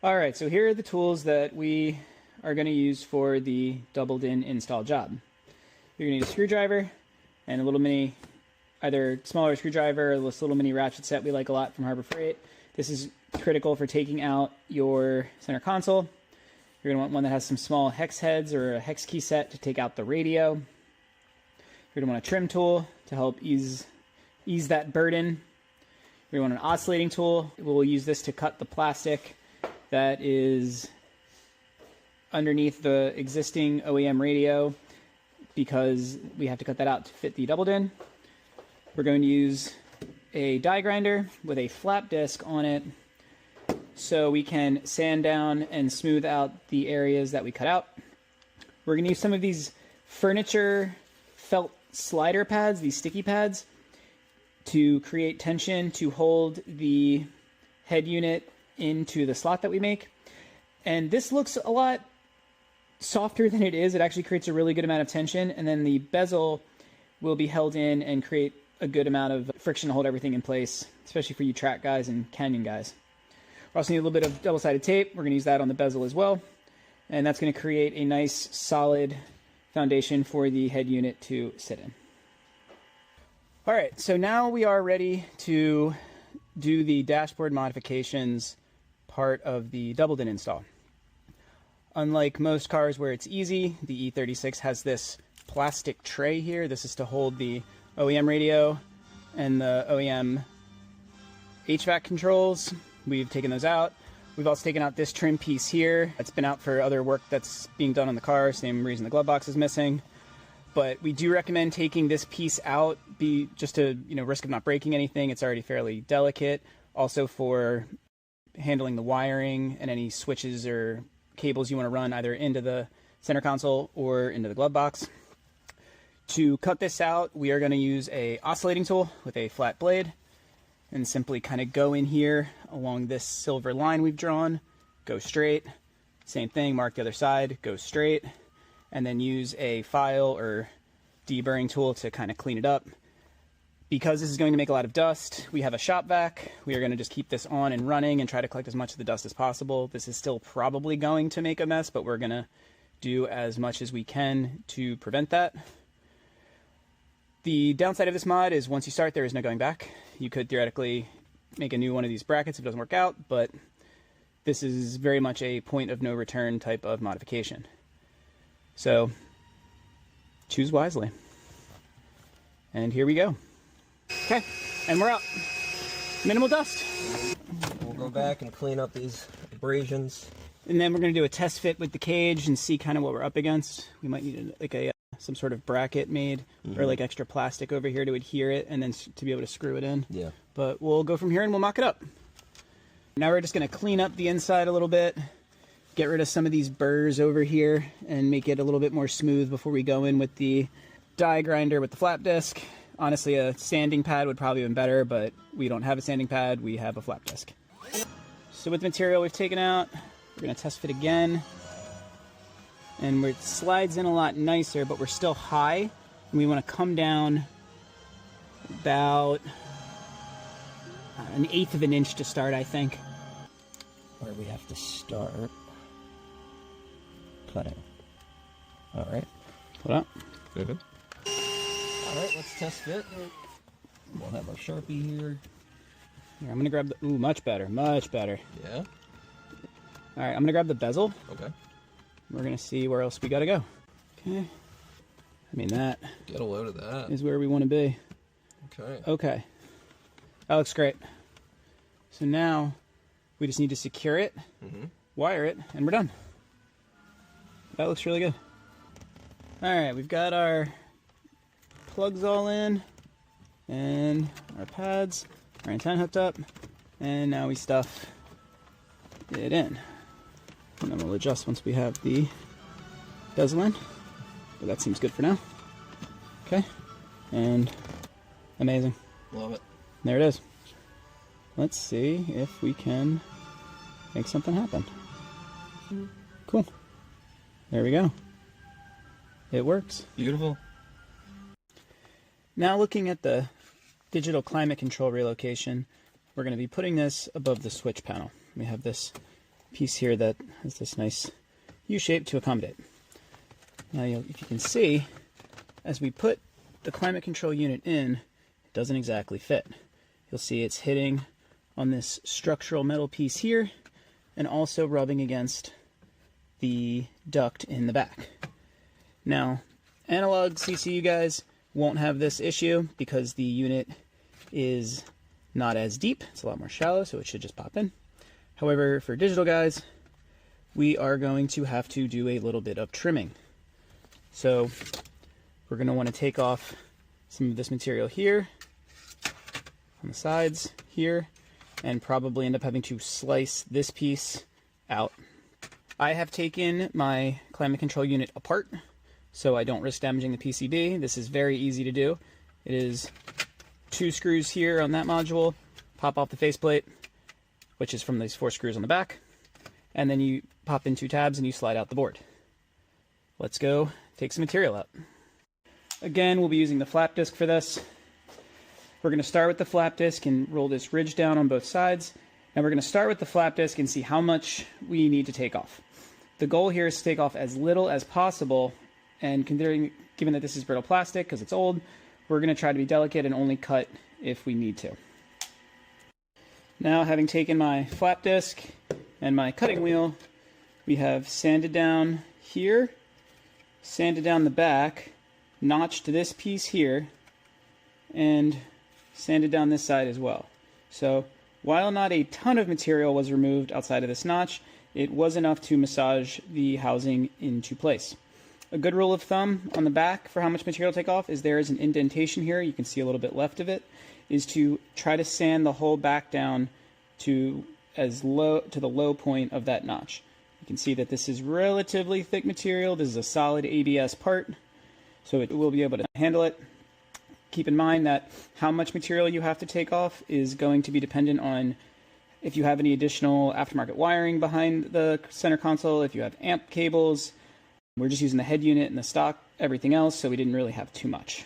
All right, so here are the tools that we are going to use for the doubled-in install job. You're going to need a screwdriver and a little mini, either smaller screwdriver or this little mini ratchet set we like a lot from Harbor Freight. This is critical for taking out your center console. You're going to want one that has some small hex heads or a hex key set to take out the radio. You're going to want a trim tool to help ease that burden. You're going to want an oscillating tool. We'll use this to cut the plastic that is underneath the existing OEM radio because we have to cut that out to fit the doubled-in. We're going to use a die grinder with a flap disc on it so we can sand down and smooth out the areas that we cut out. We're going to use some of these furniture felt slider pads, these sticky pads, to create tension to hold the head unit into the slot that we make. And this looks a lot softer than it is. It actually creates a really good amount of tension, and then the bezel will be held in and create a good amount of friction to hold everything in place, especially for you track guys and canyon guys. We also need a little bit of double-sided tape. We're going to use that on the bezel as well, and that's going to create a nice solid foundation for the head unit to sit in. All right, so now we are ready to do the dashboard modifications part of the doubled-in install. Unlike most cars where it's easy, the E36 has this plastic tray here. This is to hold the OEM radio and the OEM HVAC controls. We've taken those out. We've also taken out this trim piece here. It's been out for other work that's being done on the car, same reason the glove box is missing. But we do recommend taking this piece out, just to, risk of not breaking anything. It's already fairly delicate. Also for handling the wiring and any switches or cables you want to run either into the center console or into the glove box. To cut this out, we are going to use a oscillating tool with a flat blade and simply kind of go in here along this silver line we've drawn, go straight, same thing, mark the other side, go straight, and then use a file or deburring tool to kind of clean it up. Because this is going to make a lot of dust, we have a shop vac. We are going to just keep this on and running and try to collect as much of the dust as possible. This is still probably going to make a mess, but we're going to do as much as we can to prevent that. The downside of this mod is once you start, there is no going back. You could theoretically make a new one of these brackets if it doesn't work out, but this is very much a point of no return type of modification. So choose wisely. And here we go. Okay, and we're out. Minimal dust. We'll go back and clean up these abrasions. And then we're going to do a test fit with the cage and see kind of what we're up against. We might need some sort of bracket made or like extra plastic over here to adhere it and then to be able to screw it in. Yeah. But we'll go from here and we'll mock it up. Now we're just going to clean up the inside a little bit, get rid of some of these burrs over here and make it a little bit more smooth before we go in with the die grinder with the flap disc. Honestly, a sanding pad would probably have been better, but we don't have a sanding pad, we have a flap disc. So with the material we've taken out, we're going to test fit again. And it slides in a lot nicer, but we're still high. And we want to come down about 1/8 of an inch to start, I think. Where we have to start cutting. All right. Hold up. Good. All right, let's test fit. We'll have our Sharpie here. Here, I'm going to grab the... Ooh, much better, much better. Yeah? All right, I'm going to grab the bezel. Okay. We're going to see where else we got to go. Okay. I mean, that... Get a load of that. ...is where we want to be. Okay. Okay. That looks great. So now, we just need to secure it, wire it, and we're done. That looks really good. All right, we've got our plugs all in, and our pads, our antenna hooked up, and now we stuff it in. And then we'll adjust once we have the bezel in, but that seems good for now. Okay, and amazing. Love it. There it is. Let's see if we can make something happen. Cool. There we go. It works. Beautiful. Now looking at the digital climate control relocation, we're going to be putting this above the switch panel. We have this piece here that has this nice U shape to accommodate. Now, if you can see, as we put the climate control unit in, it doesn't exactly fit. You'll see it's hitting on this structural metal piece here and also rubbing against the duct in the back. Now, analog CCU guys won't have this issue because the unit is not as deep. It's a lot more shallow, so it should just pop in. However, for digital guys, we are going to have to do a little bit of trimming. So we're going to want to take off some of this material here on the sides here, and probably end up having to slice this piece out. I have taken my climate control unit apart so I don't risk damaging the PCB. This is very easy to do. It is 2 screws here on that module, pop off the faceplate, which is from these 4 screws on the back, and then you pop in 2 tabs and you slide out the board. Let's go take some material out. Again, we'll be using the flap disc for this. We're going to start with the flap disc and roll this ridge down on both sides. And we're going to start with the flap disc and see how much we need to take off. The goal here is to take off as little as possible, and given that this is brittle plastic because it's old, we're going to try to be delicate and only cut if we need to. Now, having taken my flap disc and my cutting wheel, we have sanded down here, sanded down the back, notched this piece here, and sanded down this side as well. So while not a ton of material was removed outside of this notch, it was enough to massage the housing into place. A good rule of thumb on the back for how much material to take off is there is an indentation here, you can see a little bit left of it, is to try to sand the whole back down to the low point of that notch. You can see that this is relatively thick material. This is a solid ABS part, so it will be able to handle it. Keep in mind that how much material you have to take off is going to be dependent on if you have any additional aftermarket wiring behind the center console, if you have amp cables. We're just using the head unit and the stock, everything else, so we didn't really have too much.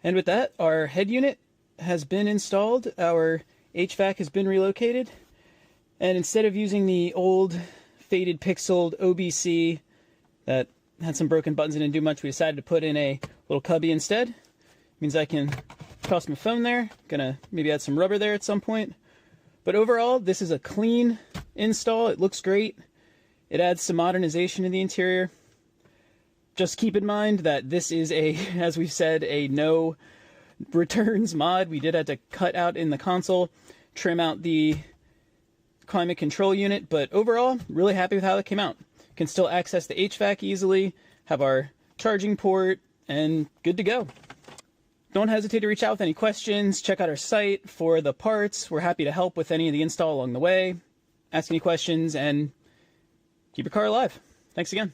And with that, our head unit has been installed, our HVAC has been relocated, and instead of using the old faded pixeled OBC that had some broken buttons and didn't do much, we decided to put in a little cubby instead. Means I can toss my phone there, gonna maybe add some rubber there at some point. But overall, this is a clean install. It looks great. It adds some modernization in the interior. Just keep in mind that this is as we've said, a no returns mod. We did have to cut out in the console, trim out the climate control unit, but overall, really happy with how it came out. Can still access the HVAC easily, have our charging port, and good to go. Don't hesitate to reach out with any questions. Check out our site for the parts. We're happy to help with any of the install along the way. Ask any questions and keep your car alive. Thanks again.